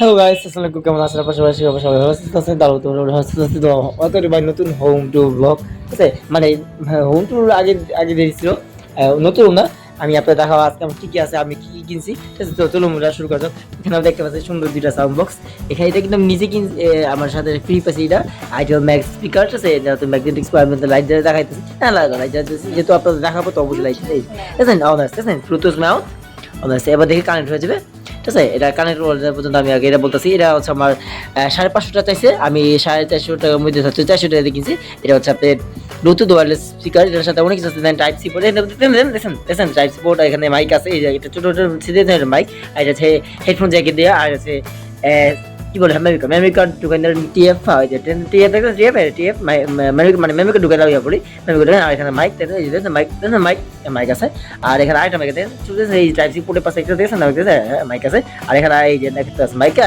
Hello guys, আসসালামু আলাইকুম। কেমন আছেন আপনারা? সবাই ভালো আছেন? দাঁড়াও, তোমরা ভালো আছেন? তো অতরে ভাই নতুন হোম টু ব্লগ, ঠিক আছে? মানে হোম টুর আগে আগে দিয়েছিল, নতুন না। আমি আপনাদের দেখাবো আজকে আমার কি কি আছে, আমি কি কি কিনছি, ঠিক আছে? তো চলুন আমরা শুরু করা যাক। এখানে আমরা দেখতে পাচ্ছি সুন্দর দুইটা সাউন্ড বক্স। এখানে এটা কিন্তু আমি নিজে কিনছি, আমার সাথে ফ্রি পাচ্ছি। এটা আইটেল ম্যাক্স স্পিকার, ঠিক আছে? এটা তো ম্যাগনেটিক স্কোয়ার মধ্যে লাইট দিয়ে দেখাইতেছি, হ্যাঁ লাইট জ্বালাইতেছি, যেহেতু আপনাদের দেখাবো তো অবশ্যই লাইট দিই, ঠিক আছে? অন আছে, ঠিক আছে? ব্লুটুথ মাউন্ট অন আছে। এবার দেখি কানেক্ট হয়ে যাবে, ঠিক আছে? এটা কানেক্ট পর্যন্ত আমি আগে এটা বলতেছি। এটা হচ্ছে আমার 550 টাকা চাইছে, আমি 450 টাকার মধ্যে 400 টাকা দিয়ে কিনছি। এটা হচ্ছে আপনার ব্লুটুথ ওয়্যারলেস স্পিকার, এটার সাথে অনেক কিছু আছে। দেন টাইপ সি পোর্ট, দেখেন টাইপ সি পোর্ট, এখানে মাইক আছে, এই যে এটা ছোট ছোট সিধে মাইক, আর এটা হচ্ছে হেডফোন জ্যাকেট দেওয়া, আর আছে কি বলে মেমরি কার্ড ঢুকাই টিএফ হয়, যে টিএফ দেখেন, টিএফ মানে মেমরি কার্ড ঢুকাই দেওয়া ইয়া বলি, মেমরি কার্ড। আর এখানে মাইক দেখেন, মাইক মাইক আছে। আর এখানে আরেকটা মাইক দেখেন, এই টাইপ সি পোর্টের পাশে একটা দেখেন না, মাইক আছে। আর এখানে এই যে দেখতে আছে মাইক,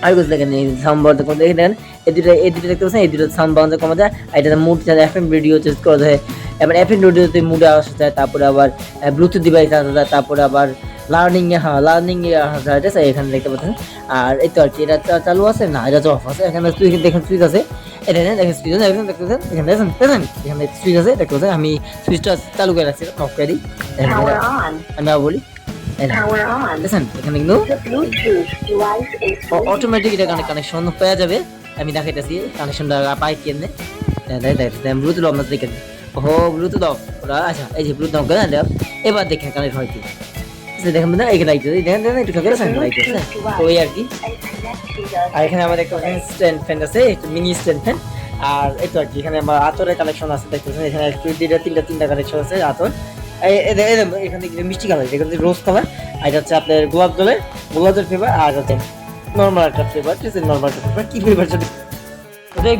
আর কিছু দেখেন এই সাউন্ড বার দেখেন, এই দুটো দেখতে পাচ্ছেন, এই দুটো সাউন্ড বাউন্ড কমা যায়। আর এটা মুড এফএম ভিডিও চেঞ্জ করা যায়, এবার এফএম ভিডিওতে মুডে আসা যায়, তারপরে আবার ব্লুটুথ ডিভাইস আসা যায়, তারপরে আবার লার্নিং আসা যায়, ঠিক আছে? এখানে দেখতে পাচ্ছেন। আর এই তো আর কি, এটা চালু আছে না, এটা অফ আছে। এখানে দেখেন সুইচ আছে, এটা দেখেন সুইচ আছে, এখানে দেখতেছেন, এখানে দেখেন এখানে সুইচ আছে, দেখতে পাচ্ছেন। আমি সুইচটা চালু করে রাখছি, অফ করে দিই। আমি বলি দেখেন, এখানে কিন্তু অটোমেটিক এটা কানেকশন পেয়ে যাবে। আমি দেখাইতেছি কানেকশনটা পাই কেনে, ব্লুটুথ অফ দেখেন। ও ব্লুটুথ অফ ওরা, আচ্ছা এই যে ব্লুটুথ অফ করেন, এবার দেখেন কানেক্ট হয় কি, দেখেন না এই লাইট দেখেন একটু ঠকে লাইট আছে, ওই আর কি। আর এখানে আমাদের একটা স্ট্যান্ড ফ্যান আছে, একটু মিনি স্ট্যান্ড ফ্যান। আর এই তো আর কি, এখানে আমার আতরের কানেকশন আছে, দেখতেছেন এখানে তিনটা কানেকশন আছে আতর। এখানে মিষ্টি কালার, এখানে রোজ কালার, আর এটা হচ্ছে আপনার গোলাপ জলের ফ্লেভার, আর হচ্ছে নর্মাল একটা ফ্লেভার, ঠিক আছে? নর্মাল একটা ফ্লেভার, কি ফ্লেভার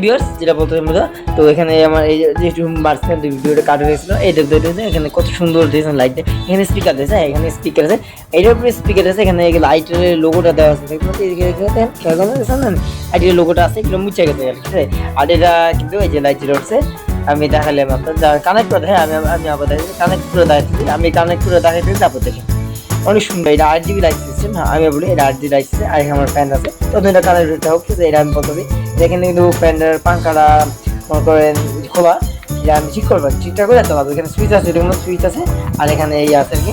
ভিউয়ার্স যেটা বলতে আমরা। তো এখানে আমার এই যে মার্সেল ভিডিওটা কাটা হয়েছিল, এই দেখতে এখানে কত সুন্দর দিয়েছেন লাইট, এখানে স্পিকার দিয়েছে, এখানে স্পিকার আছে, এইটার উপরে স্পিকার আছে, এখানে লাইটের লোগোটা দেওয়া আছে, দেখতে পাচ্ছেন আইটের লোগোটা আছে, এগুলো মুছে গেছে, ঠিক আছে? আর এটা কিন্তু এই যে লাইট উঠছে, আমি দেখালাম আপনার যারা কানেক্ট করে, হ্যাঁ আমি আবার কানেক্ট করে দেখাচ্ছি, আমি কানেক্ট করে দেখাচ্ছি, তারপর দেখেন অনেক সুন্দর। এটা 8 জিবি লাইট সিস্টেম, হ্যাঁ আমি বলি এটা 8 জিবি লাইট সিস্টেম। আর এখানে আমার ফ্যান আছে, তো এটা কানেক্ট হোক, এটা আমি বলতে দিই। এখানে কিন্তু ফ্যানের পাঙ্খাটা মনে করেন খোলা, এটা আমি ঠিক করবো, ঠিকঠাক করে চালাবো। এখানে সুইচ আছে, এটা কোনো সুইচ আছে, আর এখানে এই আছে আর কি,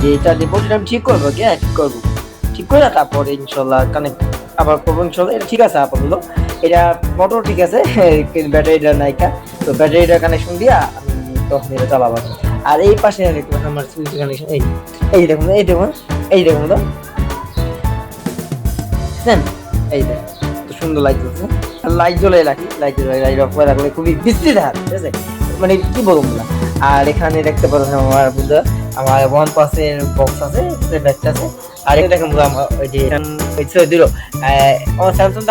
যে এটা ডিপোট, এটা আমি ঠিক করবো, কি ঠিক করে তারপরে ইনশাল্লাহ কানেক্ট আবার করবো ইনশাল্লাহ। এটা ঠিক আছে আপাতত, এটা মোটর ঠিক আছে, ব্যাটারিটা নাইকা, তো ব্যাটারিটা কানেকশন দিয়া আমি তখন এটা চালাবো। আর এই পাশে দেখতে পাচ্ছেন আমার সুইচ কানেকশন, এই দেখুন তো এই দেখুন তো সুন্দর লাইট জ্বলছে, লাইট জ্বলে রাখি, লাইট অফ করে রাখলে খুবই বিশ্রী দেখা, ঠিক আছে? মানে কি বলবো না। আর এখানে দেখতে পাচ্ছেন আমার বুঝা, আমার OnePlus-এর বক্স আছে, ব্যাগটা আছে। আর এটা দেখেন আমার ওই যে দিল আমার স্যামসাং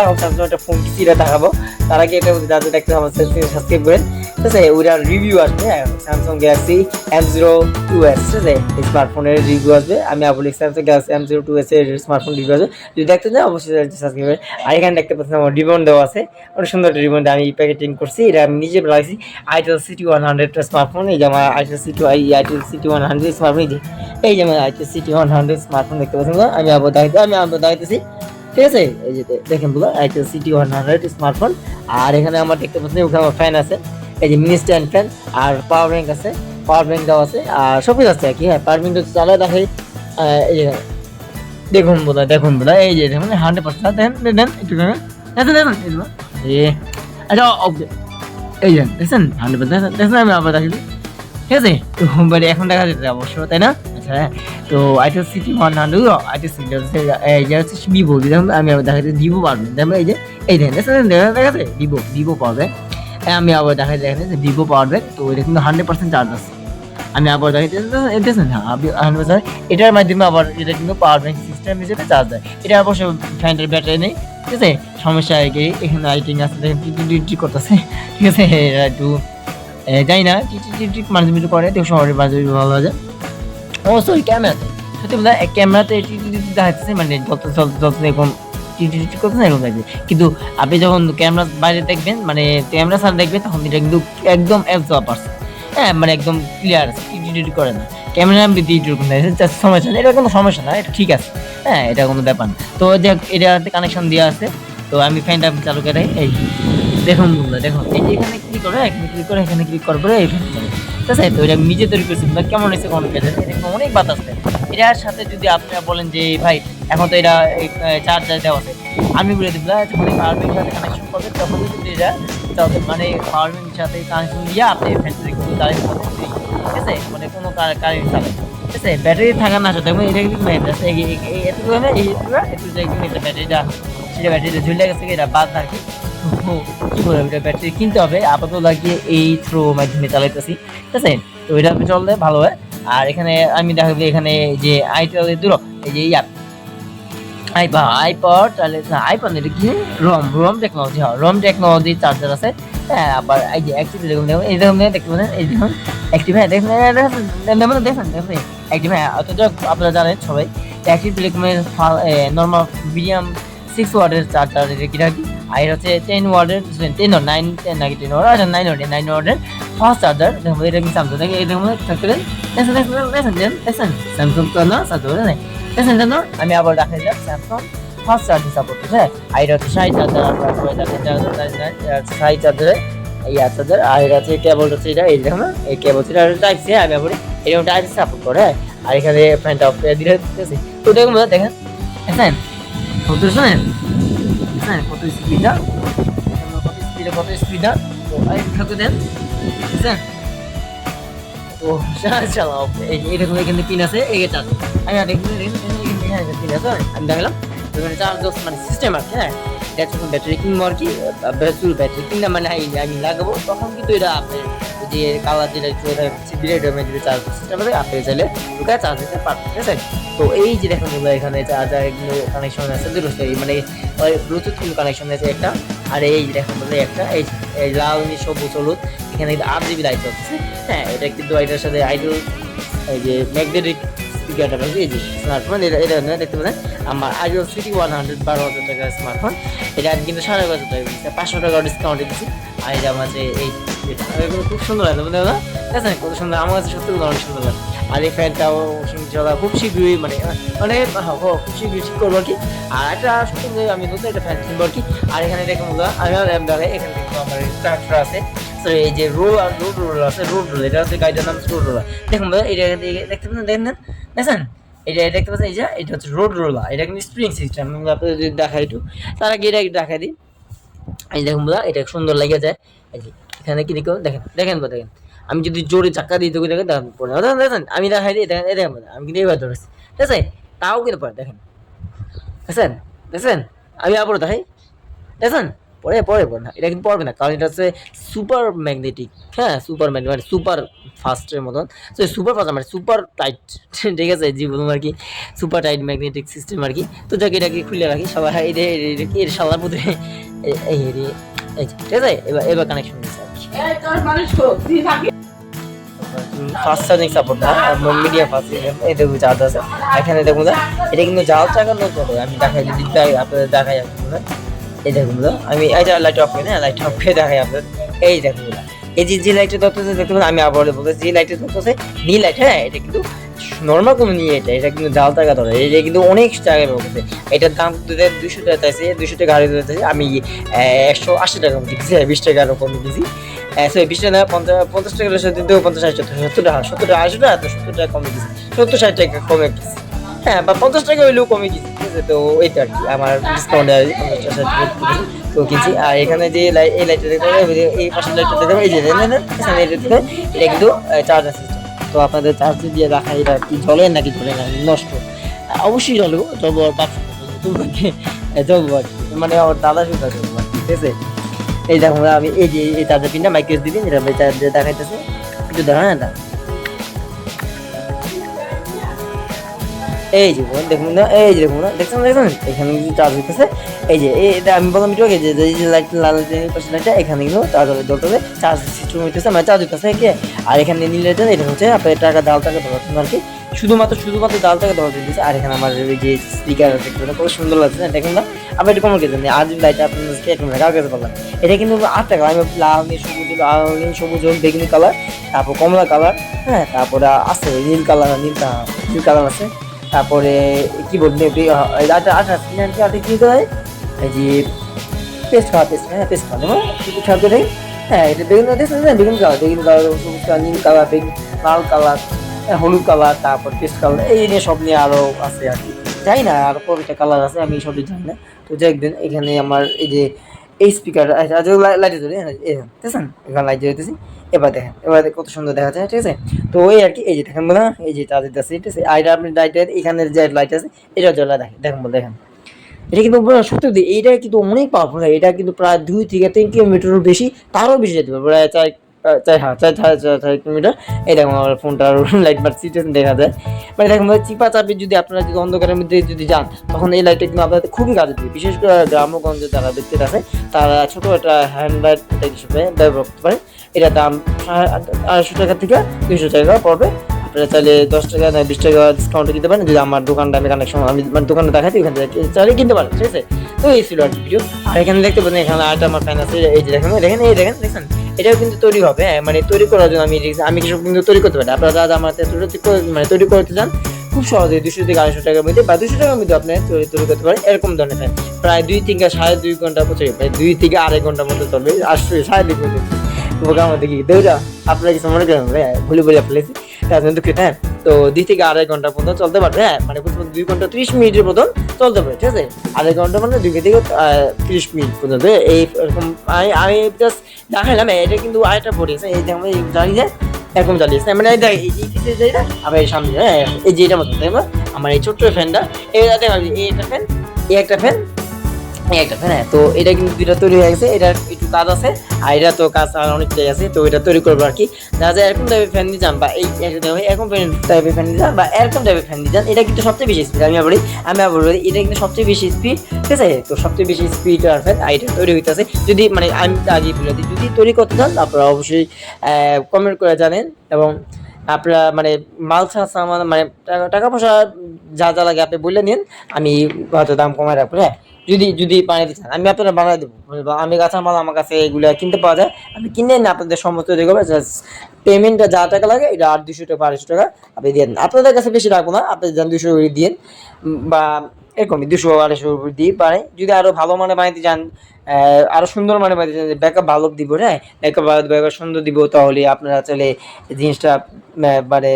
একটা ফোন কিনছি, এটা দেখাবো। তার আগে এটা যাদের দেখতে আমার সাবস্ক্রাইব করেন, ঠিক আছে? ওইটার রিভিউ আসবে, স্যামসাং গ্যালাক্সি M02s, ঠিক আছে? স্মার্টফোনের রিভিউ আসবে। আমি বলি স্যামসাং গ্যালাক্সি M02s এর স্মার্টফোন রিভিউ আসবে, যদি দেখতে চান অবশ্যই সাবস্ক্রাইব করেন। আর এখানে দেখতে পাচ্ছেন আমার রিবন দেওয়া আছে, অনেক সুন্দর একটা রিবন আমি প্যাকেটিং করছি, এটা আমি নিজে বানাইছি। আইটেল CT100 স্মার্টফোন, এই যে আমার আইটেল CT100 স্মার্টফোন, এই যে আমার আইটেল CT100 স্মার্টফোন দেখতে পাচ্ছেন। আমি আবার দেখাইতেছি, ঠিক আছে? এই যে দেখেন বলো আইটেল CT100 স্মার্টফোন। আর এখানে আমার দেখতে পাচ্ছেন ওখানে আমার ফ্যান আছে, এই যে মিনি স্ট্যান্ড ফ্যান, আর পাওয়ার ব্যাংক আছে, পাওয়ার ব্যাংক দেওয়া আছে, আর সব কিছু আছে আর কি। হ্যাঁ পাওয়ার ব্যাংক চালায় দেখাই, এই যে দেখুন বোধহয় এই যে দেখুন 100% দেন একটু দেখেন, আচ্ছা এই যে দেখছেন 100% দেখছেন, আমি আবার দেখি, ঠিক আছে? তো মানে এখন দেখা যেতে অবশ্য, তাই না? আচ্ছা হ্যাঁ, তো আইটেল CT100 আইটেল সিটি হচ্ছে ভিভো, আমি আবার দেখাচ্ছি ভিভো পাওয়ার ব্যাংক, এই দেখেন দেখা যাচ্ছে ভিভো পাওয়ার ব্যাংক। আমি আবার দেখাচ্ছি যে ভিভো পাওয়ার ব্যাংক, তো এটা কিন্তু 100% চার্জ আছে। আমি আবার দেখাচ্ছি হ্যাঁ 100%, এটার মাধ্যমে আবার এটা কিন্তু পাওয়ার ব্যাংক সিস্টেম হিসেবে চার্জ দেয়। এটা অবশ্য ফ্যানের ব্যাটারি নেই, ঠিক আছে? সমস্যা আগে এখানে লাইটিং আছে, টিটি করতেছে, ঠিক আছে? একটু জানি না টিটি মাঝে মাঝে করে, তো সবারই মাঝে ভালো হয়ে যায়। অবশ্যই ক্যামেরাতে সত্যি বলতে ক্যামেরাতে টিটি দেখাচ্ছে, মানে যত এরকম টিটি করতেছে এরকম লাগবে, কিন্তু আপনি যখন ক্যামেরা বাইরে দেখবেন, মানে ক্যামেরা ছাড়া দেখবেন, তখন এটা কিন্তু একদম 100%, হ্যাঁ মানে একদম ক্লিয়ার আছে, টিটি করে না। ক্যামেরা আমি দিয়ে এরকম সমস্যা না, এটা কোনো সমস্যা না, এটা ঠিক আছে। হ্যাঁ, এটা কোনো ব্যাপার না। তো দেখ এটাতে কানেকশন দেওয়া আছে। তো আমি ফ্যানটা চালু করে এই দেখুন বন্ধুরা, দেখুন এই যে এখানে ক্লিক করে, এখানে ক্লিক করে, এখানে ক্লিক করার পরে এই ফ্যান চলে। ঠিক আছে? তো এটা আমি নিজে তৈরি করছি, কেমন হয়েছে কমেন্ট করে দেন। এটা অনেক বাতাস দেয়। এটার সাথে যদি আপনারা বলেন যে ভাই এখন তো এটা চার্জার দেওয়া আছে, আমি বলে দিব যখন পাওয়ার ব্যাংকের সাথে কানেকশন করবে তখন যদি এটা মানে পাওয়ার ব্যাংকের সাথে কানেকশন দিয়ে আপনি ফ্যানটা কিন্তু দাঁড়িয়ে পাবেন। ঠিক আছে? মানে কোনো কারেন্ট চালাবে। ঠিক আছে? ব্যাটারি থাকা না সাথে এটা কিন্তু এতটুকু না, একটু জায়গায় ব্যাটারিটা সেটা ব্যাটারিটা ঝুলে গেছে, এটা বাদ আর কি। কি করে এটা ব্যাটারি কিনতে হবে, আপাতত লাগিয়ে এই থ্রো মাধ্যমে চালাইতেছি। ঠিক আছে? তো এটা চললে ভালো হয়। আর এখানে আমি দেখাবো এখানে যে আইটেল দূর এই যে আইপড তাহলে আইপড এটা কি রম টেকনোলজি, হ্যাঁ রম টেকনোলজি চার্জার আছে। হ্যাঁ, আবার এই যে অ্যাক্টিভ দেখুন, এই দেখুন দেখতে পাচ্ছেন, এই দেখুন অ্যাক্টিভ, হ্যাঁ দেখুন দেখুন অ্যাক্টিভ। হ্যাঁ, অথচ আপনারা জানেন সবাই অ্যাক্টিভ টেলিকমের নর্মাল মিডিয়াম 6 ওয়াটের চার্জার, এটা কি রাখি। আর হচ্ছে 10 ওয়াটের 10 9 10 নাকি 10 ওয়াট, আচ্ছা 9 ওয়াটের ফাস্ট চার্জার। দেখুন এটা কি স্যামসাং থেকে, এই দেখুন দেখছেন স্যামসাং তো না চার্জার নাই দেখছেন না। আমি আবার দেখাই যাক স্যামসাং ফাস্ট চার্জিং সাপোর্ট। হ্যাঁ, আর এটা হচ্ছে 60 চার্জার, আপনার 60 চার্জারে এই চার্জার। আর এটা হচ্ছে কেবল হচ্ছে এটা, এই দেখুন এই কেবল এটা টাইপ সি, আমি আবার এরকম টাইপ সি সাপোর্ট করে। হ্যাঁ, আর এখানে ফ্যানটা অফ করে দিলে দিতেছি। তো দেখুন দেখেন দেখেন কত শোনেন, হ্যাঁ কত স্পিডটা, কত স্পিডটা। তো ঠাকুর দেন বুঝছেন। তো চালাও এই দেখুন এখানে পিন আছে, এই চার্জ আমি পিন আছে, আমি দেখালাম চার্জ মানে সিস্টেম আছে। হ্যাঁ, এটা যখন ব্যাটারি কিনবো আর কি, ব্যাটারি কিনা মানে আমি লাগাবো তখন কিন্তু এটা আপনার যে কালার যেটা যদি চার্জ সিস্টেম আছে আপনি চাইলে ওটা চার্জ দিতে পারবেন। ঠিক আছে? তো এই যে দেখুন এখানে চার্জার এগুলো কানেকশন আছে দুটো, মানে ব্লুটুথ কিন্তু কানেকশন আছে একটা। আর এই দেখুন একটা এই লাল সবুজ হলুদ, এখানে কিন্তু 8 GB লাইট হচ্ছে। হ্যাঁ, এটা কিন্তু এটার সাথে আইডল এই যে ম্যাগনেটিক স্পিকারটা পাচ্ছি, এই যে স্মার্টফোন এটা দেখতে পাচ্ছেন আমার আইডল সিটি 100 12,000 টাকার স্মার্টফোন। এটা আমি কিন্তু 5,500 টাকা দিচ্ছি, 500 টাকা ডিসকাউন্টে দিচ্ছি। আর এটা আমার যে এই এগুলো খুব সুন্দর লাগে বুঝলেন না, ঠিক আছে? কত সুন্দর, আমার কাছে সত্যি অনেক সুন্দর লাগে। আর এই ফ্যানটাও চলা খুব শীঘ্রই মানে খুব শীঘ্রই ঠিক করবো আর কি। আর একটা সত্যি আমি নতুন একটা ফ্যান কিনবো আর কি। আর এখানে দেখুন আমি দেখাই, এখানে কিন্তু আমার ট্রাক্টর আছে, এই যে রোড আছে, রোড রোল, এটা হচ্ছে গাড়িটার নাম রোড রোলার। দেখুন এটা দেখতে পাচ্ছেন, দেখেন এটা দেখতে পাচ্ছেন, এই যে এটা হচ্ছে রোড রোলার, এটা কিন্তু স্প্রিং সিস্টেম। আপনাদের যদি দেখাই একটু, তার আগে এটা একটু দেখাই দিই। এই দেখুন এটা সুন্দর লেগে যায়। এই যে এখানে কি দেখেন দেখেন আমি যদি জোরে চাক্কা দিই তো দেখেন দেখেন আমি দেখাই দিই, দেখেন আমি কিন্তু এবার ধরেছি। ঠিক আছে? তাও কিন্তু পরে দেখেন দেখছেন আমি আবার দেখাই, দেখছেন পরে না, এটা কিন্তু পড়বে না, কারণ এটা হচ্ছে সুপার ম্যাগনেটিক। হ্যাঁ, সুপার ম্যাগনেটিক মানে সুপার ফাস্টের মতন, তো সুপার ফাস্ট মানে সুপার টাইট। ঠিক আছে? জীবন আর কি সুপার টাইট ম্যাগনেটিক সিস্টেম আর কি। তো যাকে এটাকে খুলে রাখি সবাই, এর সালার মধ্যে এই ঠিক আছে? এবার কানেকশন দিচ্ছে আর কি। ফাস্ট চার্জিং সাপোর্ট না, মিডিয়াম ফাস্ট এই দেখুন চার্জ আছে। এখানে দেখুন এটা কিন্তু জাল চাকানো চলে, আমি দেখাই যদি আপনাদের দেখাই এই দেখুন আমি এই লাইট অফ করি না, লাইট অফ করে দেখাই আপনাদের। এই দেখুন এই যে লাইটের ধরতেছে দেখতে পাচ্ছেন, আমি আবার বলতে যে লাইটের ধরতেছে নীল লাইট। হ্যাঁ, এটা কিন্তু নর্মাল কোনো নিয়ে এটা কিন্তু জাল টাকা ধরে, এটা কিন্তু অনেক জায়গায় বলতেছে। এটার দাম 200 টাকা চাইছে, 200 টাকা হারিয়ে দিতেছে। আমি 180 টাকা কম দিচ্ছি, 20 টাকা আরও কমে দিয়েছি। 20 টাকা 50 টাকা 50 60 70 টাকা 70 টাকা 80 টাকা 70 টাকা কমে দিচ্ছি, 70 60 টাকা কমে দিচ্ছি। হ্যাঁ, বা 50 টাকা হইলেও কমে দিচ্ছি। ঠিক আছে? তো এইটা আর কি আমার ডিসকাউন্ট দেওয়া 50 60 তো কিনছি। আর এখানে যে এই লাইটটা দেখতে হবে, এই পাশের লাইটটা দেখতে হবে, এই যে এটা কিন্তু চার্জার সিস্টেম। তো আপনাদের চার্জ দিয়ে রাখা, এটা কি জ্বলে নাকি জ্বলে না নষ্ট? অবশ্যই জ্বলবো, জ্বলবো আর জ্বলবো আর কি, মানে আমার দাদা সুতা জ্বলবো আর কি। ঠিক আছে? এই দেখুন আমি এই যে এই চার্জার পিনটা মাইক্রোস দিবেন, যেটা চার্জার দেখাইতেছে একটু দেখা না, এই যে দেখুন না, এই যে দেখুন না, দেখছেন এখানে কিন্তু চার্জ হইতেছে। এই যে এটা আমি বললাম একটু আগে যে লাইট লাল লাইটটা এখানে কিন্তু চার্জার জ্বলতেছে, চার্জ সিস্টেম হইতেছে মানে চার্জ হইতেছে কি। আর এখানে নীল লাইটটা এটা হচ্ছে আপনার টাকা দাল টাকা ধরাচ্ছেন আর কি। শুধুমাত্র জালটাকে ধরা দিয়েছে। আর এখানে আমার এই যে স্পিকার দেখতে কত সুন্দর লাগছে না, দেখুন না। আবার এটা কোনো কিছু নেই, আজ লাইটটা আপনাদেরকে একদম কার কাছে বললাম, এটা কিন্তু 8 টাকা। আমি লাল নীল সবুজ বেগুনি কালার, তারপর কমলা কালার, হ্যাঁ, তারপরে আছে নীল কালার, নীল কালার আছে। তারপরে কি বলবো আটা কি করে, এই যে পেস্ট খাওয়া, পেস্ট খাওয়া দেখো কিছু খাওয়া করে। হ্যাঁ, এটা বেগুন দেখছেন না, বেগুন কালার, সবুজ কালার, নীল কালার, লাল কালার, হলুদ কালার, তারপর পেস্ট কালার, এই নিয়ে সব নিয়ে আরো আছে আর কি, জানি না আরো কয়টা কালার আছে, আমি সবই জানি না। তো দেখবেন এখানে আমার এই যে এই স্পিকার লাইটে ধরে দেখছেন, এখানে লাইট জ্বলতেছি। এবার কত সুন্দর দেখা যায়, ঠিক আছে। তো ওই আর কি, এই যে দেখেন না, এই যে চার্জ আছে, ঠিক আছে। আর আপনি লাইটের এখানের যে লাইট আছে এটা জ্বলা দেখেন দেখেন, এটা কিন্তু সত্যি এইটা কিন্তু অনেক পাওয়ারফুল। এটা কিন্তু প্রায় 2 থেকে 3 কিলোমিটারও বেশি, তারও বেশি যেতে পারে, প্রায় 4 কিলোমিটার। এই দেখুন আমার ফোনটার লাইট মারছি, দেখা যায়। মানে দেখুন চিপা চাপি যদি আপনারা যদি অন্ধকারের মধ্যে যদি যান, তখন এই লাইটটা কিন্তু আপনাদের খুবই কাজে দেবে। বিশেষ করে গ্রামগঞ্জে যারা ব্যক্তি আছে, তারা ছোট একটা হ্যান্ড লাইট হিসেবে ব্যবহার করতে পারে। এটার দাম 250 টাকা থেকে 200 টাকা পড়বে। আপনারা চাইলে 10 টাকা না 20 টাকা ডিসকাউন্টে দিতে পারেন, যদি আমার দোকানটা আমি কানেকশন আমি মানে দোকানে দেখাচ্ছি, ওখান থেকে চাইলে কিনতে পারেন, ঠিক আছে। তো এই ছিল আর কি ভিডিও। আর এখানে দেখতে পাচ্ছেন, এখানে আরেকটা আমার ফ্যান আছে, এই যে দেখেন এটাও কিন্তু তৈরি হবে। হ্যাঁ, মানে তৈরি করার জন্য আমি কিছু কিন্তু তৈরি করতে পারি। আপনারা যারা আমার মানে তৈরি করতে চান, খুব সহজে 200 থেকে 250 টাকার মধ্যে বা 200 টাকার মধ্যে আপনি তৈরি করতে পারেন এরকম ধরনের ফ্যান। প্রায় 2 থেকে 2.5 ঘন্টা প্রায় 2 থেকে 2.5 ঘন্টার মতো চলবে। আর 2.5 ঘন্টা আমার দেখি দেউরা আপনারা কিছু মনে করেন, ভুলে ফেলেছি, তার জন্য দুঃখিত। হ্যাঁ, তো 2 থেকে 2.5 ঘন্টা পর্যন্ত চলতে পারবে। হ্যাঁ, মানে 2 ঘন্টা 30 মিনিটের মতন চলতে পারে, ঠিক আছে। 2.5 ঘন্টা মানে 2 থেকে 30 মিনিট পর্যন্ত এরকম আমি জাস্ট দেখাইলাম। এটা কিন্তু আরেকটা বোর্ড আছে, এই দেখুন জানি যায় এরকম চালিয়েছে, মানে এই পিছিয়ে যাই না, আবার এই সামনে, হ্যাঁ, এই যে এটা মতো তাই না। আমার এই ছোট্ট ফ্যানটা এটা দেখা এই একটা ফ্যান, এই একটা ফ্যান, হ্যাঁ। তো এটা কিন্তু 2টা তৈরি হয়ে গেছে, এটা একটু কাজ আছে, আর এটা তো কাজ আর অনেকটাই আছে। তো এটা তৈরি করবো আর কি। যারা এরকম টাইপের ফ্যান নিয়ে যান, বা এই এরকম টাইপের ফ্যান নিয়ে যান, বা এরকম টাইপের ফ্যান নিয়ে যান, এটা কিন্তু সবচেয়ে বেশি স্পিড। আমি বলি এটা কিন্তু সবচেয়ে বেশি স্পিড, ঠিক আছে। তো সবচেয়ে বেশি স্পিড আর ফ্যান এটা তৈরি হইতেছে। যদি মানে আমি আগে বলে দিই, যদি তৈরি করতে চান আপনারা অবশ্যই কমেন্ট করে জানেন। এবং আপনারা মানে মাল সামান মানে টাকা পয়সা যা লাগে আপনি বলে নিন, আমি হয়তো দাম কমায় রাখবো। হ্যাঁ, যদি বানাইতে চান আমি আপনারা বানাই দেবো। আমি কাঁচামাল আমার কাছে এগুলো কিনতে পাওয়া যায়, আমি কিনে না আপনাদের সমস্ত দেখবো। পেমেন্টটা যা টাকা লাগে এটা 200 টাকা 250 টাকা আপনি দিয়ে দেন। আপনাদের কাছে বেশি রাখবো না, আপনি যান 200 দিন, বা এরকমই 200-250 দিয়ে পারে। যদি আরো ভালো মানে বানাইতে চান, আরো সুন্দর মানে বানাইতে চান, ব্যাকআপ ভালো দিব, হ্যাঁ, ব্যাকআপ সুন্দর দিব, তাহলে আপনারা চলে জিনিসটা মানে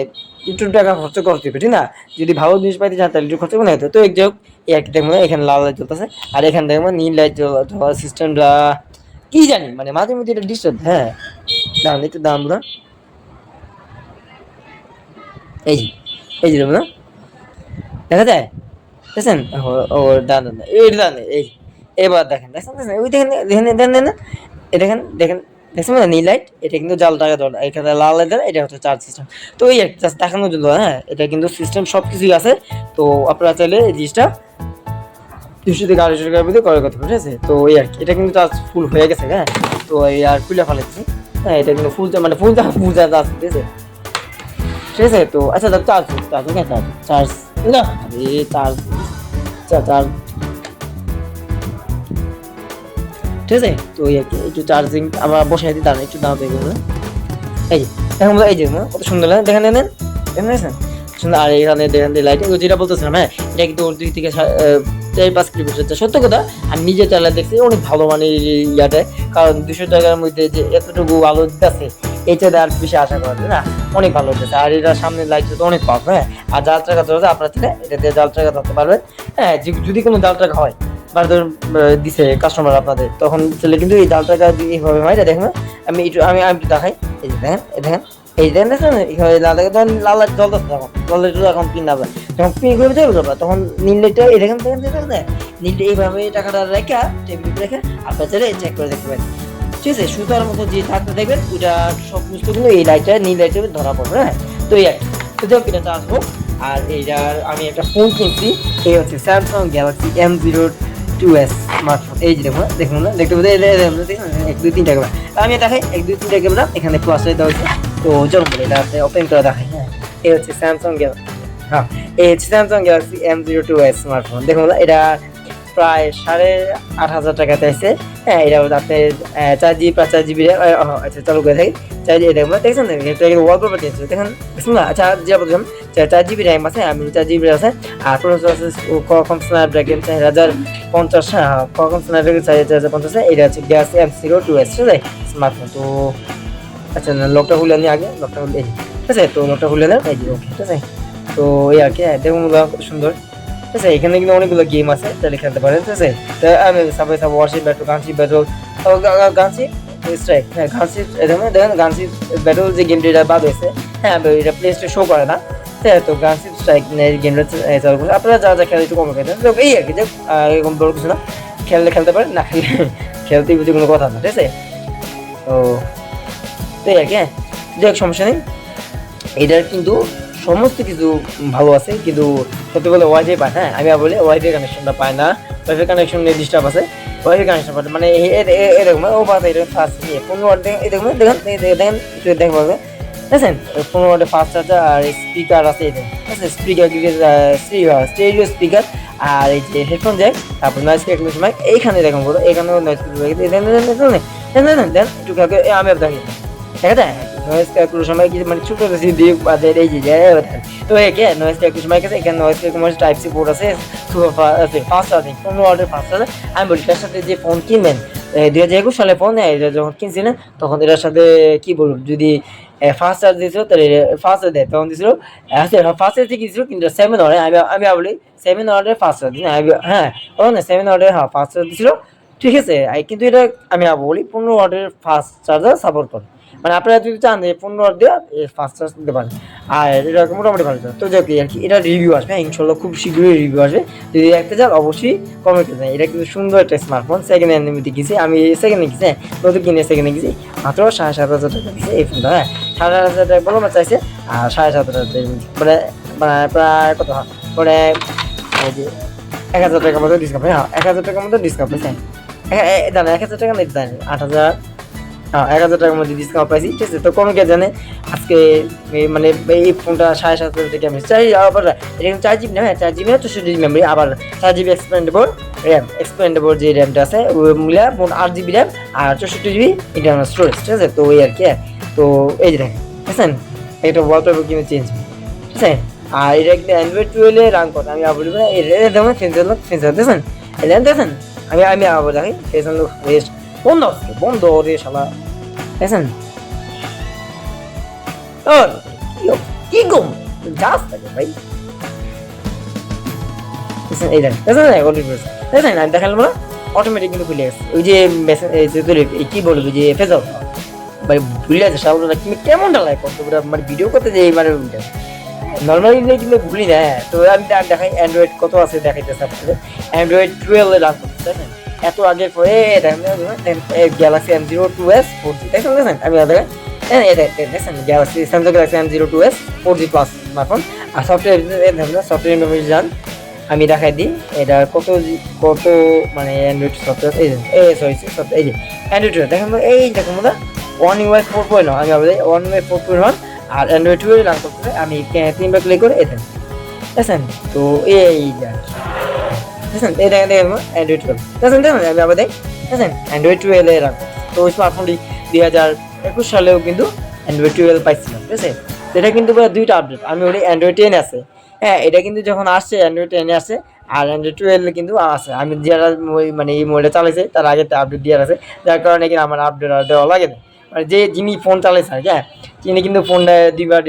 একটু টাকা খরচ করতে হবে, ঠিক না। যদি ভালো জিনিস পাইতে চান তাহলে একটু খরচ করে হতো। তো এক যাই হোক, এই একটি দেখবো এখানে লাল লাইট জ্বলতেছে, আর এখানে দেখবো নীল লাইট জ্বলা সিস্টেমটা কি জানি, মানে মাঝে মধ্যে এটা ডিস্টার্ব। হ্যাঁ, দাম একটু দাম না, এই যে দেখবো না, দেখা যায় দেখছেন। ও দান এই দান, এই এবার দেখেন ওই দেখেন দেখছেন না নীল লাইট, এটা কিন্তু জাল টাকা ধর, এখানে লাল লাইট, এটা হচ্ছে চার্জ সিস্টেম। তো এই জাস্ট দেখানোর জন্য, হ্যাঁ, এটা কিন্তু সিস্টেম সব কিছুই আছে। তো আপনারা চাইলে এই জিনিসটা 200 থেকে 250 টাকার মধ্যে করে করতে পারে, ঠিক আছে। তো এই আর কি, এটা কিন্তু চার্জ ফুল হয়ে গেছে। হ্যাঁ, তো এই আর খুলে ফেলেছি। হ্যাঁ, এটা কিন্তু ফুল মানে ফুল চার্জ ঠিক আছে, ঠিক আছে। তো আচ্ছা চার্জ না, চার্জ ঠিক আছে। তো এই আর কি, একটু চার্জিং আমরা বসাই দিই, দাঁড়ান একটু দাঁড়াতে গেলে, এই যে এখন এই যে কত সুন্দর লাগে, দেখেন সুন্দর। আর এখানে দেখেন লাইট, যেটা বলতেছিলাম, হ্যাঁ, এটা কিন্তু 2 থেকে 4-5 কিলোমিটার। সত্য কথা, আমি নিজে চালা দেখছি অনেক ভালো মানে ইয়াতে, কারণ 200 টাকার মধ্যে যে এতটুকু আলো দিতেছে, এইটাতে আর বেশি আশা করা যায় না, অনেক ভালো হচ্ছে। আর এটা সামনে লাইট তো অনেক পাওয়া, হ্যাঁ। আর জাল টাকা ধরতে আপনার থেকে এটা দিয়ে জাল টাকা ধরতে পারবেন। হ্যাঁ, যদি কোনো জাল টাকা হয় বা ধরুন দিছে কাস্টমার আপনাদের, তখন চলে কিন্তু এই জাল টাকা এইভাবে হয়। দেখেন আমি একটু দেখাই, এই যে দেখেন এই দেখেন এইভাবে লাল টাকা, তখন লাল লাইট জ্বলতেছে, তখন লাল লাইট যখন পিন যাবে, যখন পিন করে যাবে তখন নীল লাইটটা এই দেখেন নীলটা এইভাবে টাকাটা রেখে টেবিল রেখে আপনার চলে চেক করে দেখতে পারেন, ঠিক আছে। সুতার মতো যে থাকতে দেখবেন ওইটা সমস্ত কিন্তু এই লাইটটা নীল লাইটে ধরা পড়বে। হ্যাঁ, তো এই আর তো যাও এটা চার্জ হোক। আর এইটার আমি একটা ফোন কিনছি, এই হচ্ছে স্যামসাং গ্যালাক্সি M02s স্মার্টফোন। এই যে দেখুন না, দেখতে পাচ্ছি 1-2-3 টাকা। আমি দেখাই 1-2-3 টাকা এখানে প্লাস দেওয়া হয়েছে। তো চলুন এটা ওপেন করে দেখাই। হ্যাঁ, এই হচ্ছে স্যামসাং গ্যালাক্সি হ্যাঁ, এই হচ্ছে স্যামসাং গ্যালাক্সি M02s স্মার্টফোন। দেখুন এটা প্রায় 8,500 টাকাতে আছে। হ্যাঁ, এটা আপনি 4GB 5GB আচ্ছা চালু করে থাকি 4GB দেখুন দেখছেন এটা ওয়ালপেপার চেঞ্জ দেখেন দেখুন না। আচ্ছা যেটা বলছিলাম 4GB র্যাম আছে, আমি 4GB আছে। আর প্রসেসর আছে Qualcomm Snapdragon 4050, Qualcomm Snapdragon 4050। এটা হচ্ছে গ্যালাক্সি M02s, ঠিক আছে স্মার্টফোন। তো আচ্ছা লকটা খুলে আনি আগে, লকটা খুলে ঠিক আছে, তো লকটা খুলে নেন এই যে ওকে, ঠিক আছে। তো এই আর কি দেখুন কত সুন্দর, ঠিক আছে। এখানে কিন্তু অনেকগুলো গেম আছে, তাহলে খেলতে পারেন, ঠিক আছে। তো আমি subway sub warship battle, gunship battle, gunship strike, হ্যাঁ গানশিপ দেখেন গানশিপ ব্যাটল যে গেমটি এটা বাদ হয়েছে, হ্যাঁ এটা প্লে স্টোরে শো করে না, ঠিক আছে। তো গানশিপ স্ট্রাইক গেমটা চালু করে আপনারা যা যা খেলে একটু কমে খেতেন, তো এই আর কি যে এরকম বড় কিছু না, খেললে খেলতে পারেন, না খেললে খেলতে বুঝে কোনো কথা না, ঠিক আছে। তো এই আর কি, হ্যাঁ যাই হোক সমস্যা নেই। এটার কিন্তু সমস্ত কিছু ভালো আছে, কিন্তু সত্যি বলে ওয়াইফাই পায়, হ্যাঁ আমি বলি ওয়াইফাই কানেকশনটা পায় না, ওয়াইফাই কানেকশন ডিস্টার্ব আছে, ওয়াইফাই কানেকশন পায় মানে এরকম ও পাতে এটা ফাস্ট নিয়ে 15 ওয়াট দেখুন দেখেন দেখেন একটু দেখতে পাবে, বুঝছেন 15 ওয়াটের ফাস্ট চার্জার আর স্পিকার আছে, এটা ঠিক আছে স্পিকার স্টেরিও স্পিকার আর এই যে হেডফোন জ্যাক, তারপর নয়েজ ক্যান্সেলেশন মাইক এইখানে দেখুন বলো, এখানেও নয়েজ ক্যান্সেলেশন দেন একটু আমি দেখি ঠিক আছে। নয়েজ ক্যালকুলেশন সময় কি মানে ছোট বেশি দিয়ে বাজে এই যে তো একে নয়েজ ক্যালকুলেশন সময় কাছে এখানে noise calculation type C port আছে, সুপার ফাস্ট চার্জিং 15 ওয়াটের ফাস্ট চার্জার। আমি বলি তার সাথে যে ফোন কিনবেন 2021 সালে ফোন যখন কিনছিলেন তখন এটার সাথে কি বলবো, যদি ফাস্ট চার্জ দিয়েছিল তাহলে ফাস্ট দেয় তখন দিয়েছিল, ফাস্ট চার্জ দিয়েছিল কিন্তু 7 ওয়াটের, আমি বলি 7 ওয়াটের ফাস্ট চার্জ, হ্যাঁ ও না 7 ওয়াটের হ্যাঁ ফাস্ট চার্জ দিয়েছিল, ঠিক আছে। কিন্তু এটা আমি বলি 15 ওয়াটের ফাস্ট চার্জার সাপোর্ট করে, মানে আপনারা যদি চান যে 15 ওয়াট দিয়ে ফাস্ট চার্জ দিতে পারেন, আর এটা মোটামুটি ভালো। তো যাই আর কি এটা রিভিউ আসবে ইনশাল্লাহ, খুব শীঘ্রই রিভিউ আসবে। যদি দেখতে চান অবশ্যই কমেন্ট করবেন। এটা কিন্তু সুন্দর একটা স্মার্টফোন, সেকেন্ড হ্যান্ড নিতে গেছি আমি, সেকেন্ডে গেছি নতুন কিনে সেকেন্ডে গেছি মাত্র 7,500 টাকা দিয়েছে এই ফোনটা, হ্যাঁ 7,500 টাকা বলো না চাইছে, আর 7,500 টাকা মানে প্রায় কত মানে এই যে 1,000 টাকার মতো ডিসকাউন্ট, হ্যাঁ 1,000 টাকার মতো ডিসকাউন্ট পেয়েছে, দাঁড়া 1,000 টাকা নেই, দাঁড়ান 8,000, হ্যাঁ 1,000 টাকার মধ্যে ডিসকাউন্ট পাইছি, ঠিক আছে। তো কোনো কে জানে আজকে মানে এই ফোনটা 7,500 টাকা আমি চাই, আবার এটা 4GB না, হ্যাঁ 4GB না 64GB মেমোরি, আবার 4GB এক্সপেন্ডেবল যে র্যামটা আছে ওই মিলা 8GB র্যাম আর 64GB ইন্টারনাল স্টোরেজ, ঠিক আছে। তো ওই আর কি, তো এই যে দেখেন বুঝছেন একটা ওয়ালপেপার কিন্তু চেঞ্জ, ঠিক আছে। আর এটা কিন্তু অ্যান্ড্রয়েড 12 এ রান করে, আমি আবার বলবো এটা দেখুন ফেন্সার দেখেন, এটা দেখেন আমি আবার দেখি ফেন্সার লুক ওয়েস্ট বন্ধ রে শালা, দেখেন ওর কি গম জাস্ট থাকে ভাই, এই দেখেন দেখেন আমি দেখালাম না অটোমেটিক কিন্তু খুলে গেছে, ওই যে কি বলবো যে ফেজাল ভাই ভুলে আছে শালা কেমনটা লাগে কত মানে ভিডিও করতে যে মানে নর্মালি কিন্তু ভুলি না। তো আমি দেখাই অ্যান্ড্রয়েড কত আছে দেখাইতেছে আপনাদের, অ্যান্ড্রয়েড 12 এ রান করতে দেখেন, এত আগে পরে গ্যালাক্সি M02s 4G দেখেন, আমি দেখেন দেখেন Galaxy Samsung Galaxy M02s 4G plus smartphone. আর সফটওয়্যার মেমোরি যান আমি দেখাই দিই এটা কত মানে অ্যান্ড্রয়েড সফটওয়্যার, এই সরি এই যে অ্যান্ড্রয়েড দেখেন এই দেখুন না 1UI 4.0, আমি ভাবছি 1UI 4.1 আর অ্যান্ড্রয়েড 12 রান করতে আমি 3বার ক্লিক করে দেখেন দেখেন। তো এই দেখেন এই দেখেন অ্যান্ড্রয়েড 12 দেখেন আমি আবার দেখেন অ্যান্ড্রয়েড 12 এ রান। তো ওই স্মার্টফোনটি 2021 সালেও কিন্তু অ্যান্ড্রয়েড 12 পাইছিলাম, ঠিক আছে। এটা কিন্তু দুইটা আপডেট, আমি বলি অ্যান্ড্রয়েড 10 আছে, হ্যাঁ এটা কিন্তু যখন আসছে অ্যান্ড্রয়েড 10 আসে আর অ্যান্ড্রয়েড 12 কিন্তু আছে, আমি যারা মানে এই মোবাইলটা চালাইছে তার আগে আপডেট দেওয়ার আছে, যার কারণে কিন্তু আমার আপডেট দেওয়া লাগে না, মানে যে যিনি ফোন চালাইছে আর কি, হ্যাঁ তিনি কিন্তু ফোনটা দুইবার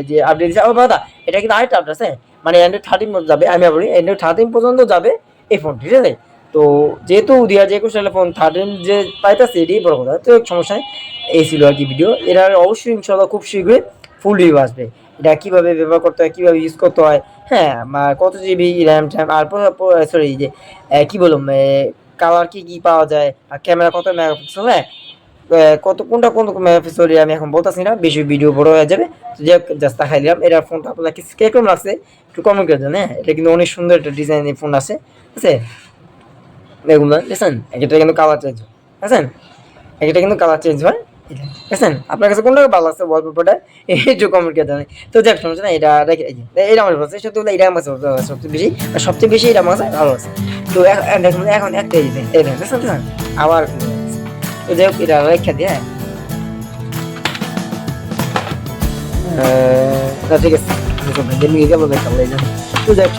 যে আপডেট দিচ্ছে। ও দাদা এটা কিন্তু আরেকটা আপডেট আছে, মানে অ্যান্ড্রয়েড 13 পর্যন্ত যাবে, আমি বলি অ্যান্ড্রয়েড 13 পর্যন্ত যাবে এই ফোন, ঠিক আছে। তো যেহেতু 2021 সালে ফোন 13 যে পাইতেছে এটাই বড় কথা, তো সমস্যা নেই। এই ছিল আর কি ভিডিও, এরা অবশ্যই ইনশাল্লাহ খুব শীঘ্রই ফুল রিভিউ আসবে, এটা কীভাবে ব্যবহার করতে হয় কীভাবে ইউজ করতে হয়, হ্যাঁ কত জিবি র্যাম ট্যাম আর সরি যে কী বলুন কালার কী পাওয়া যায় আর ক্যামেরা কত মেগাপিক্সেল, হ্যাঁ কত কোনটা মেগাপিক্সেল আমি এখন বলতেছি না, বেশি ভিডিও বড় হয়ে যাবে। তো যাই হোক জাস্ট দেখাই দিলাম এটা ফোনটা আপনার কেমন লাগছে একটু কমেন্ট করে দেন, হ্যাঁ এটা কিন্তু অনেক সুন্দর একটা ডিজাইনের ফোন আছে, ঠিক আছে। দেখুন দেখছেন এটা কিন্তু কালার চেঞ্জ হয়, বুঝছেন এটা কিন্তু কালার চেঞ্জ হয়, বুঝছেন? আপনার কাছে কোনটা ভালো লাগছে ওয়ালপেপারটা একটু কমেন্ট করে জানাবেন। তো যাক সমস্যা নাই, এটা রেখে এই যে এটা আমার কাছে সত্যি বলতে এটা আমার কাছে সবচেয়ে বেশি এটা আমার কাছে ভালো লাগছে। তো এখন একটা এই দেখেন বুঝছেন? আবার তো যাই হোক এটা রেখে দিয়ে ঠিক আছে তো যাই হোক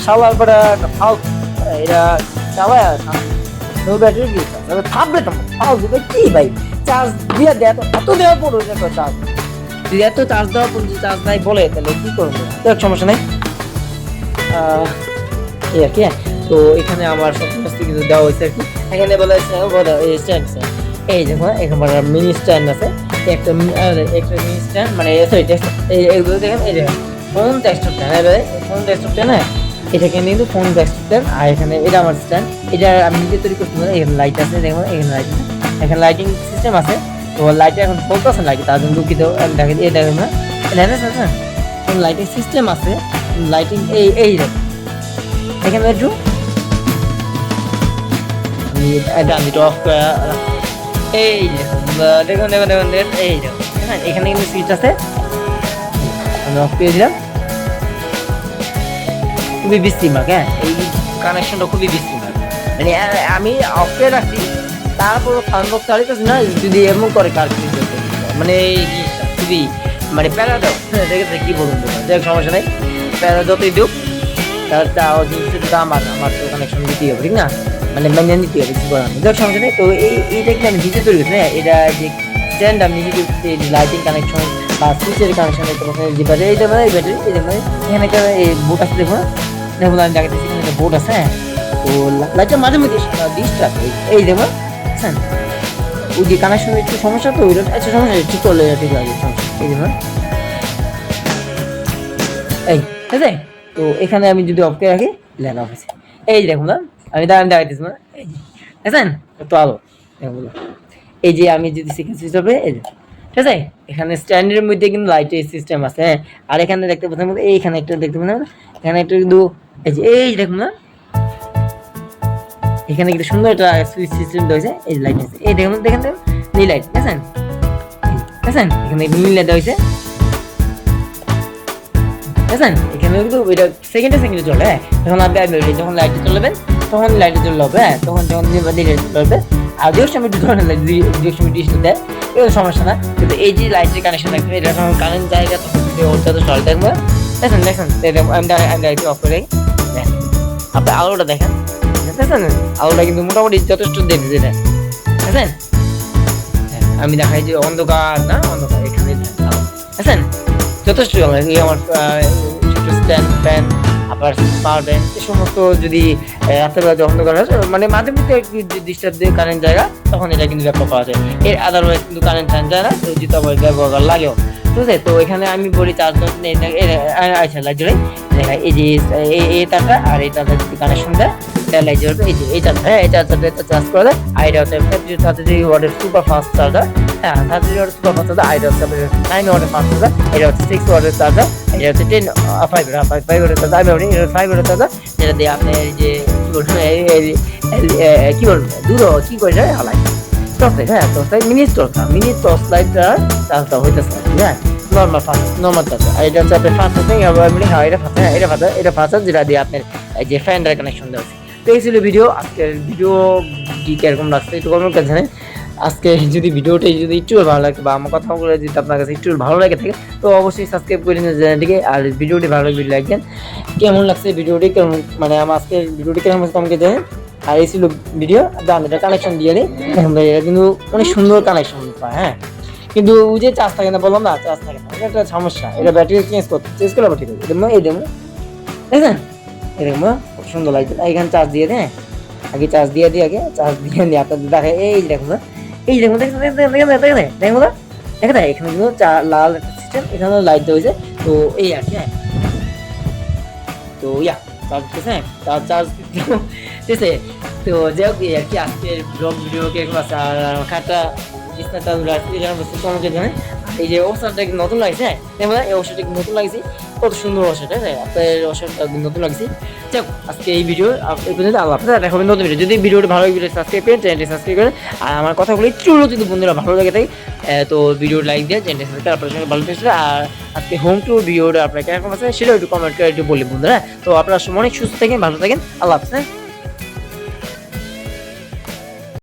শালার পরে ফাল এটা চালায় নো ব্যাটারি কি থাকবে তো ফাল দিবে কি ভাই চার্জ দিয়ে দেয় এত দেওয়া পড়ো যে চার্জ যদি এত চার্জ দেওয়া পড়ছে চার্জ নাই বলে তাহলে কি করবো? তো সমস্যা নাই এই আর কি। তো এখানে আমার সব কিছু কিন্তু দেওয়া হয়েছে আর কি। এখানে বলা হয়েছে স্ট্যান্ড এই দেখো এখানে মিনি স্ট্যান্ড আছে, একটা মিনি স্ট্যান্ড মানে সরি এইগুলো দেখেন এই দেখেন ফোন ডেস্কটপ স্ট্যান্ড না এটাকে কিন্তু ফোন ডেস্কটপ। আর এখানে এটা আমার স্ট্যান্ড, এটা আমি নিজে তৈরি করতে পারি। এখানে লাইট আছে দেখুন, এখানে লাইট আছে, এখানে লাইটিং সিস্টেম আছে। তো লাইটে এখন ফোকাস লাগে তার জন্য দুঃখিত দেখেন এই দেখেন না লাইটিং সিস্টেম আছে। লাইটিং এই দেখুন এখানে একটু আমি অফ করে এই দেখুন এই দেখুন হ্যাঁ এখানে কিন্তু সুইচ আছে, আমি অফ করে দিলাম। খুবই বিস্তীর্ণক, হ্যাঁ এই কানেকশনটা খুবই বিস্তীর্ণক, মানে আমি অফ করে রাখছি তারপর সাউন্ড বক্স চালিয়েছি না যদি এমন করে কার মানে এই জিনিসটা খুবই মানে প্যারা দাও দেখেছে কি বলুন দেখ সমস্যা নেই প্যারা যতই দিও তার জিনিসটা দাম আমার তো কানেকশন দিতেই হবে ঠিক না, মানে মেনে নিতে হবে কিছু করার দেখ সমস্যা নেই। তো এইটা কি আমি নিজে তৈরি করছি না, এটা যে স্ট্যান্ড আমি নিজে করছি লাইটিং কানেকশন বা সুইচের কানেকশন যে ব্যাটারি এইটা মানে এই ব্যাটারি এই দেখুন এখানে একটা এই বোর্ড আছে দেখুন দেখুন আমি দেখাতেছি এখানে একটা বোর্ড আছে। হ্যাঁ তো লাইটটা মাঝে মধ্যে ডিস্টার্ব এই দেখুন বুঝছেন ওই যে কানেকশনের একটু সমস্যা তো ওইটা আচ্ছা সমস্যা ঠিক করলে ঠিক আছে এই দেখুন এই ঠিক আছে। তো এখানে আমি যদি অফ করে রাখি ল্যান্ড অফ আছে এই দেখুন না আমি দেখাইতেছি না এই যে দেখছেন তো আলো দেখুন এই যে আমি যদি সেকেন্ড সুইচ হবে এই যে ঠিক আছে। এখানে স্ট্যান্ডের মধ্যে কিন্তু লাইটের সিস্টেম আছে। হ্যাঁ আর এখানে দেখতে পাচ্ছেন এইখানে একটা দেখতে পাচ্ছেন এখানে একটা কিন্তু এই দেখুন না এখানে কিন্তু সুন্দর একটা সুইচ সিস্টেম রয়েছে এই লাইট আছে এই দেখুন দেখেন নীল লাইট দেখেন দেখেন এখানে নীল লাইট রয়েছে দেখেন এখানে কিন্তু ওইটা সেকেন্ডে চলে। হ্যাঁ যখন আপনি যখন লাইটে চলবেন তখন লাইটে চলে হবে। হ্যাঁ তখন যখন নীল চলবে আর যে সময় একটু ধরনের লাইট যে সময় ডিস্টার্ব দেয় এগুলো সমস্যা না, কিন্তু এই যে লাইটের কানেকশন থাকবে এটা যখন কারেন্ট জায়গা তখন ওটা তো চল দেখবো দেখেন আমি ডাইরেক্ট অফ করে আপনি আলোটা দেখেন দেখেন আলোটা কিন্তু মোটামুটি যথেষ্ট দেখছে এটা দেখেন আমি দেখাই যে অন্ধকার না অন্ধকার এখানে দেখেন যথেষ্ট আমার ছোট স্ট্যান্ড ফ্যান আবার পাওয়ার ব্যাংক এই সমস্ত যদি রাত্রেবেলা অন্ধকার হয় মানে মাঝে মধ্যে ডিস্টার্ব দিয়ে কারেন্ট জায়গা তখন এটা কিন্তু ব্যাপার পাওয়া যায়। এর আদারওয়াইজ কিন্তু কারেন্ট যায় না তো যেটা আবার ব্যবহার লাগেও ঠিক আছে। তো এখানে আমি বলি চার্জ আচ্ছা লাইট জ্বলে দেখা এই যে এই তারটা আর এই তারটা যদি কানেকশন দেয় তাহলে লাইট জ্বলবে এই যে এই চার্জ হ্যাঁ এই চার্জারটা চার্জ করে দেয় আর এটা হচ্ছে 33 ওয়াটের সুপার ফাস্ট চার্জার। হ্যাঁ 33 ওয়াটের সুপার ফাস্ট চার্জার এটা হচ্ছে 9 ওয়াটের ফাস্ট চার্জার এটা হচ্ছে 6 ওয়াটের চার্জার এটা হচ্ছে 5 ওয়াটের চার্জার আমি বলি এটা 5 ওয়াটের চার্জার যেটা দিয়ে আপনি এই যে কি বলবেন দূর কি করে যায় হালাই টর্চ লাইট। হ্যাঁ টর্চ লাইট মিনি টর্চ লাইটটা চার্জটা হইতেছে হ্যাঁ নর্মাল চার্জার আর এটা হচ্ছে আপনার ফাস্ট চার্জিং হ্যাঁ এটা ফাস্ট যেটা দিয়ে আপনার যে ফ্যানটার কানেকশন দেওয়া। তো এই ছিল ভিডিও আজকের ভিডিও কি কিরকম লাগছে একটু কমেন্ট করে জানেন। আজকে যদি ভিডিওটা যদি একটু ভালো লাগে বা আমার কথাগুলো যদি আপনার কাছে একটু ভালো লাগে থাকে তো অবশ্যই সাবস্ক্রাইব করে নিন চ্যানেলটিকে আর ভিডিওটি ভালো লাগবে লাইক দেন। কেমন লাগছে ভিডিওটি কেমন মানে আমার আজকের ভিডিওটি কেমন লাগছে আমাকে জানেন। আর এই ছিল ভিডিও আমি এটা কানেকশন দিয়ে নিই এটা কিন্তু অনেক সুন্দর কানেকশন পায়। হ্যাঁ কিন্তু ওই যে চার্জ থাকে না বললাম না চার্জ থাকে না এটা একটা সমস্যা এটা ব্যাটারি চেঞ্জ করলে আবার ঠিক আছে এই দেবো দেখেন এরকম খুব সুন্দর লাগছে এখানে চার্জ দিয়ে দেয় আগে চার্জ দিয়ে চার্জ দিয়ে নিয়ে আপনাদের দেখে এই দেখুন দেখুন দেখুন এখানে কিন্তু লাল একটা সিস্টেম এখানে লাইট দেওয়া হয়েছে তো এই আর কি। হ্যাঁ তো চার্জ দিতেছে তার চার্জ ঠিক আছে। তো যাই হোক এই আর কি আজকের ব্লগ ভিডিও কিরকম আছে আর খাতা বিছনাটা তোমাকে জানেন এই যে ওষারটা নতুন লাগছে, হ্যাঁ দেখবেন এই ওষারটা নতুন লাগছে, কত সুন্দর ওষারটা, হ্যাঁ আপনার ওষারটা নতুন লাগছে। যাক আজকে এই ভিডিও এই পর্যন্ত, আল্লাহ হাফেজ, দেখা হবে নতুন ভিডিও। যদি ভিডিওটা ভালো লাগে সাবস্ক্রাইব করেন, চ্যানেলটি সাবস্ক্রাইব করেন, আর আমার কথাগুলো একটু যদি বন্ধুরা ভালো লাগে থাকে তো ভিডিও লাইক দিয়ে চ্যানেলটি সাবস্ক্রাইব, আপনার সঙ্গে ভালো থাকছে। আর আজকে হোম ট্যুর ভিডিওটা আপনার কেমন আছে সেটাও একটু কমেন্ট করে একটু বলি বন্ধুরা। তো আপনারা অনেক সুস্থ থাকেন, ভালো থাকেন, আল্লাহ হাফেজ।